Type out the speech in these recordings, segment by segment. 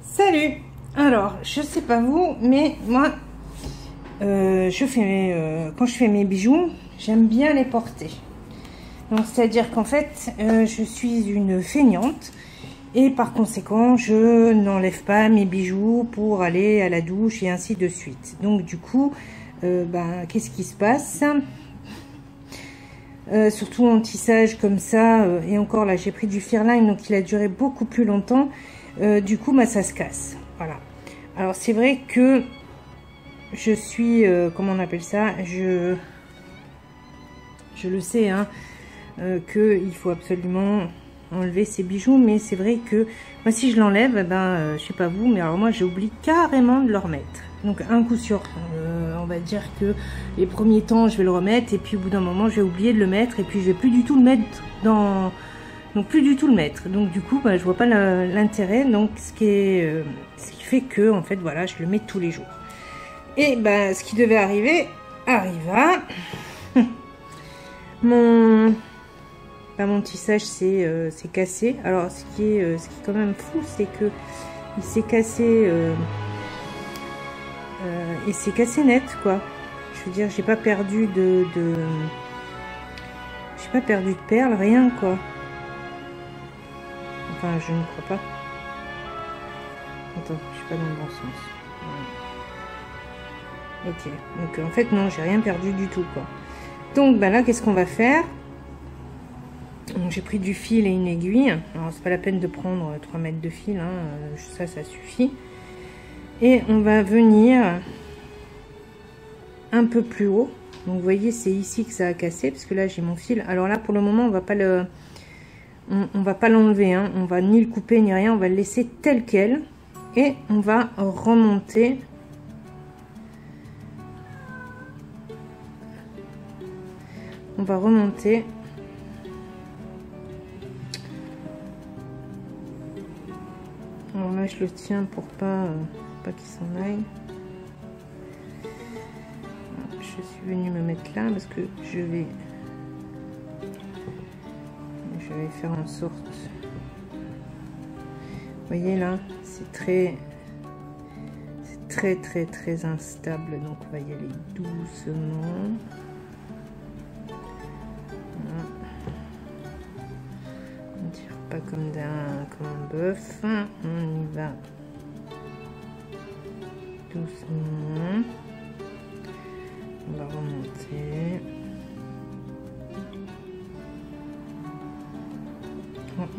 Salut! Alors, je sais pas vous, mais moi, quand je fais mes bijoux, j'aime bien les porter. Donc, c'est-à-dire qu'en fait, je suis une feignante et par conséquent, je n'enlève pas mes bijoux pour aller à la douche et ainsi de suite. Donc, du coup, qu'est-ce qui se passe? Surtout en tissage comme ça, et encore là, j'ai pris du Firline, donc il a duré beaucoup plus longtemps. Du coup, ça se casse. Voilà. Alors, c'est vrai que je suis, comment on appelle ça, je le sais, hein, qu'il faut absolument enlever ces bijoux, mais c'est vrai que moi, si je l'enlève, je sais pas vous, mais alors moi, j'oublie carrément de le remettre. Donc, un coup sûr, on va dire que les premiers temps, je vais le remettre, et puis au bout d'un moment, je vais oublier de le mettre, et puis je vais plus du tout le mettre dans... Donc plus du tout le mettre, donc du coup je vois pas l'intérêt, donc ce qui fait que en fait voilà, je le mets tous les jours. Et ce qui devait arriver arriva. Mon tissage c'est cassé. Alors ce qui est quand même fou, c'est que il s'est cassé et c'est cassé net quoi. Je veux dire, j'ai pas perdu de perles, rien quoi. Enfin, je ne crois pas. Attends, je suis pas dans le bon sens. Ouais. Ok, donc en fait, non, j'ai rien perdu du tout, quoi. Donc, là, qu'est-ce qu'on va faire? J'ai pris du fil et une aiguille. Alors, c'est pas la peine de prendre 3 mètres de fil, hein. Ça suffit. Et on va venir un peu plus haut. Donc, vous voyez, c'est ici que ça a cassé, parce que là, j'ai mon fil. Alors là, pour le moment, on va pas le... On va pas l'enlever, hein. On va ni le couper ni rien, on va le laisser tel quel et on va remonter. On va remonter. Alors là, je le tiens pour pas qu'il s'en aille. Je suis venue me mettre là parce que je vais faire en sorte, vous voyez là, c'est très instable, donc on va y aller doucement. Voilà. On tire pas comme un bœuf, on y va doucement, on va remonter.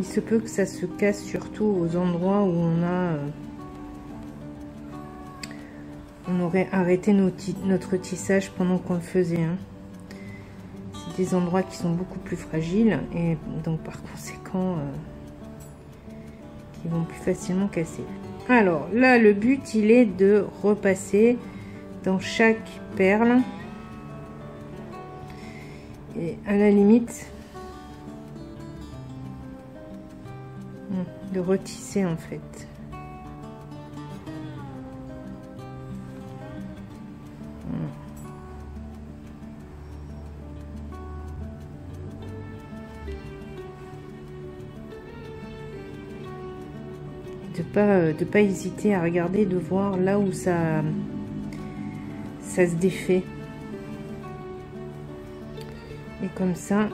Il se peut que ça se casse surtout aux endroits où on aurait arrêté notre tissage pendant qu'on le faisait. Hein. C'est des endroits qui sont beaucoup plus fragiles et donc par conséquent qui vont plus facilement casser. Alors là, le but il est de repasser dans chaque perle et à la limite de retisser en fait. De pas hésiter à regarder, de voir là où ça se défait. Et comme ça,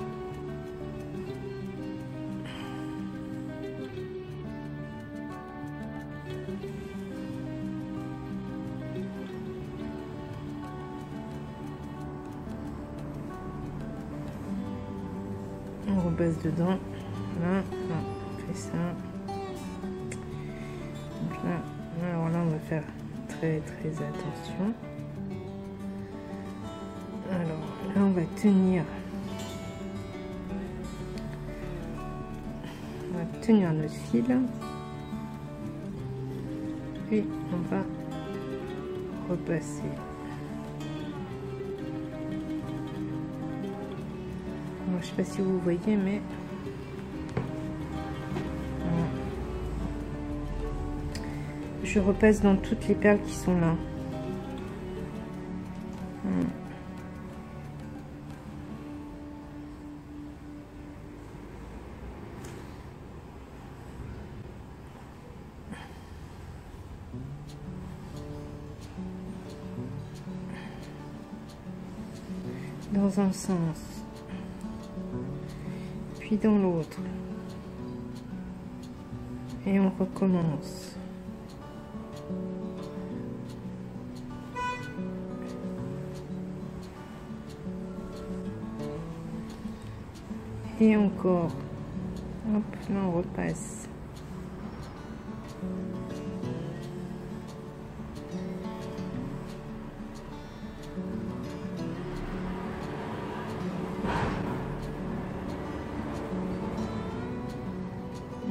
on repasse dedans. Là, on fait ça. Donc là, alors là, on va faire très attention. Alors là, on va tenir. On va tenir notre fil. Et on va repasser. je sais pas si vous voyez, mais voilà. Je repasse dans toutes les perles qui sont là. Voilà. Dans un sens, puis dans l'autre, et on recommence. Et encore, hop, là on repasse.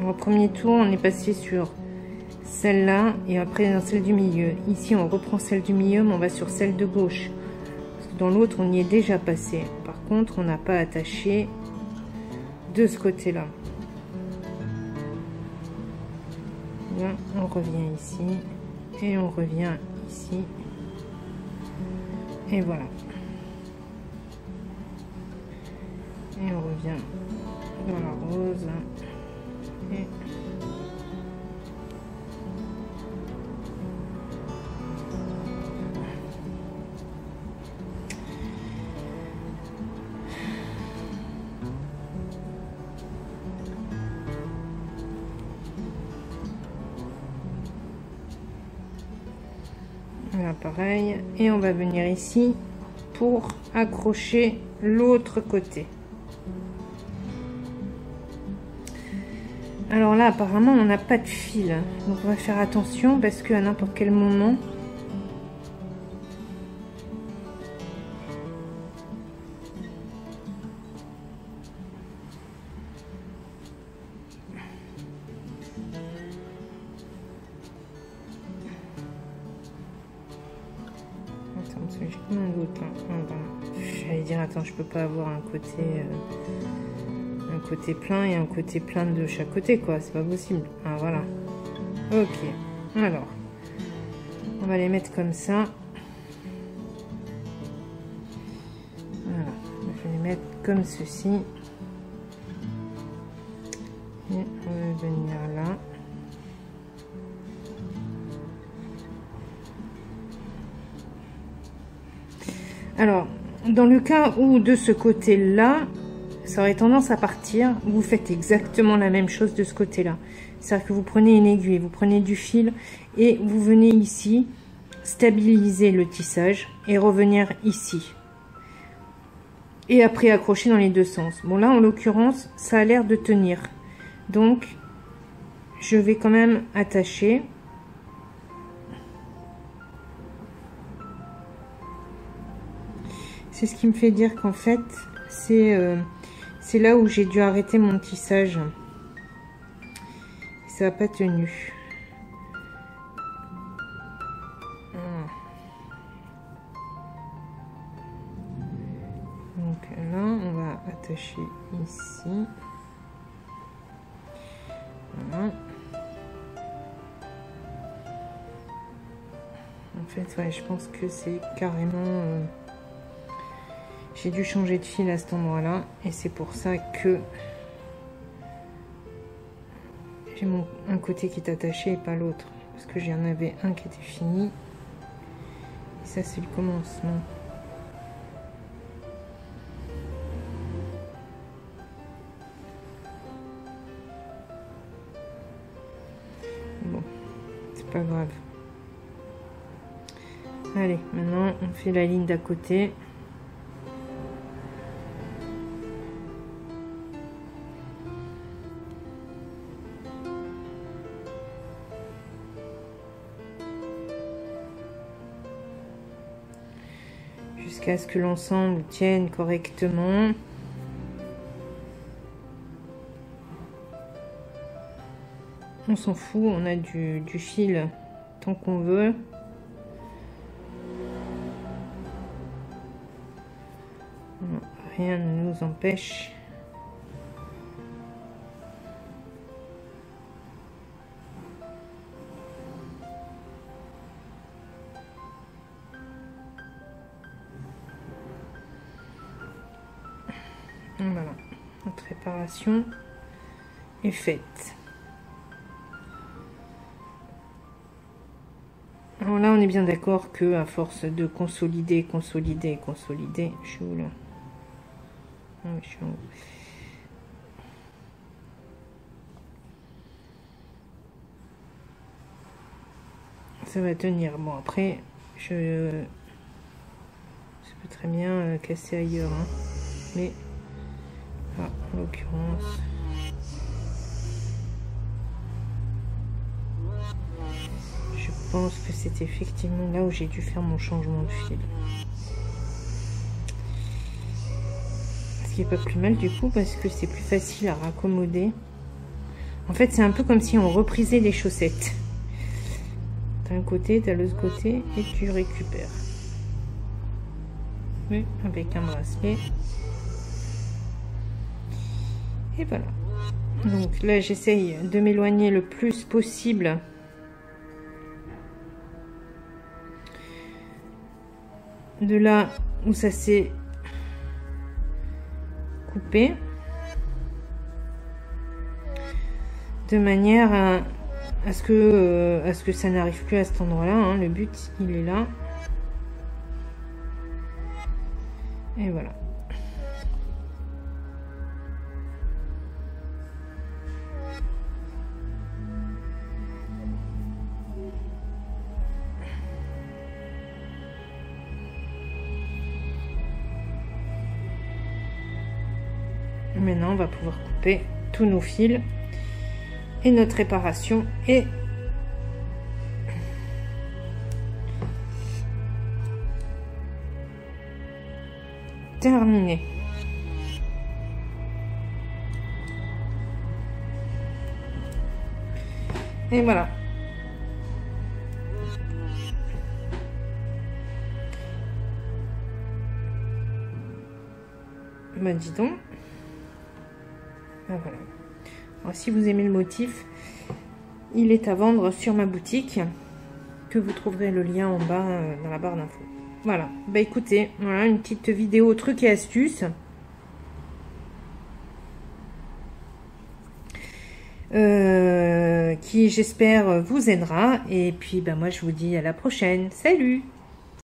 Au premier tour, on est passé sur celle-là et après dans celle du milieu. Ici, on reprend celle du milieu, mais on va sur celle de gauche. Parce que dans l'autre, on y est déjà passé. Par contre, on n'a pas attaché de ce côté-là. Là, on revient ici et on revient ici. Et voilà. Et on revient dans la rose. Et voilà, pareil. Et on va venir ici pour accrocher l'autre côté. Alors là, apparemment, on n'a pas de fil. Donc, on va faire attention parce qu'à n'importe quel moment... Attends, parce que j'ai comme un doute là. J'allais dire, attends, je peux pas avoir un côté plein et un côté plein de chaque côté, quoi, c'est pas possible. Ah voilà, ok. Alors on va les mettre comme ça, voilà, on va les mettre comme ceci et on va venir là. Alors dans le cas où de ce côté là ça aurait tendance à partir, vous faites exactement la même chose de ce côté-là. C'est-à-dire que vous prenez une aiguille, vous prenez du fil et vous venez ici stabiliser le tissage et revenir ici. Et après accrocher dans les deux sens. Bon là en l'occurrence ça a l'air de tenir. Donc je vais quand même attacher. C'est ce qui me fait dire qu'en fait c'est là où j'ai dû arrêter mon tissage. Ça n'a pas tenu. Donc là, on va attacher ici. Voilà. En fait, ouais, je pense que c'est carrément... J'ai dû changer de fil à cet endroit-là et c'est pour ça que j'ai un côté qui est attaché et pas l'autre. Parce que j'en avais un qui était fini. Et ça, c'est le commencement. Bon, c'est pas grave. Allez, maintenant, on fait la ligne d'à côté. Jusqu'à ce que l'ensemble tienne correctement. On s'en fout, on a du fil tant qu'on veut. Rien ne nous empêche Voilà, notre réparation est faite. Alors là, on est bien d'accord que à force de consolider, je suis où là? Ah oui, je suis en haut. Ça va tenir. Bon, après, ça peut très bien casser ailleurs, hein. Mais là, en l'occurrence, je pense que c'est effectivement là où j'ai dû faire mon changement de fil. Ce qui est pas plus mal du coup, parce que c'est plus facile à raccommoder. En fait, c'est un peu comme si on reprisait les chaussettes. D'un côté, t'as l'autre côté et tu récupères. Oui, avec un bracelet. Et voilà. Donc là, j'essaye de m'éloigner le plus possible de là où ça s'est coupé, de manière à ce que ça n'arrive plus à cet endroit-là, hein. Le but, il est là. Et voilà. Maintenant, on va pouvoir couper tous nos fils et notre réparation est terminée. Et voilà. Ben dis donc. Ben voilà. Alors, si vous aimez le motif, il est à vendre sur ma boutique, que vous trouverez le lien en bas dans la barre d'infos. Voilà. Bah écoutez, voilà une petite vidéo trucs et astuces. Qui j'espère vous aidera. Et puis bah moi je vous dis à la prochaine. Salut!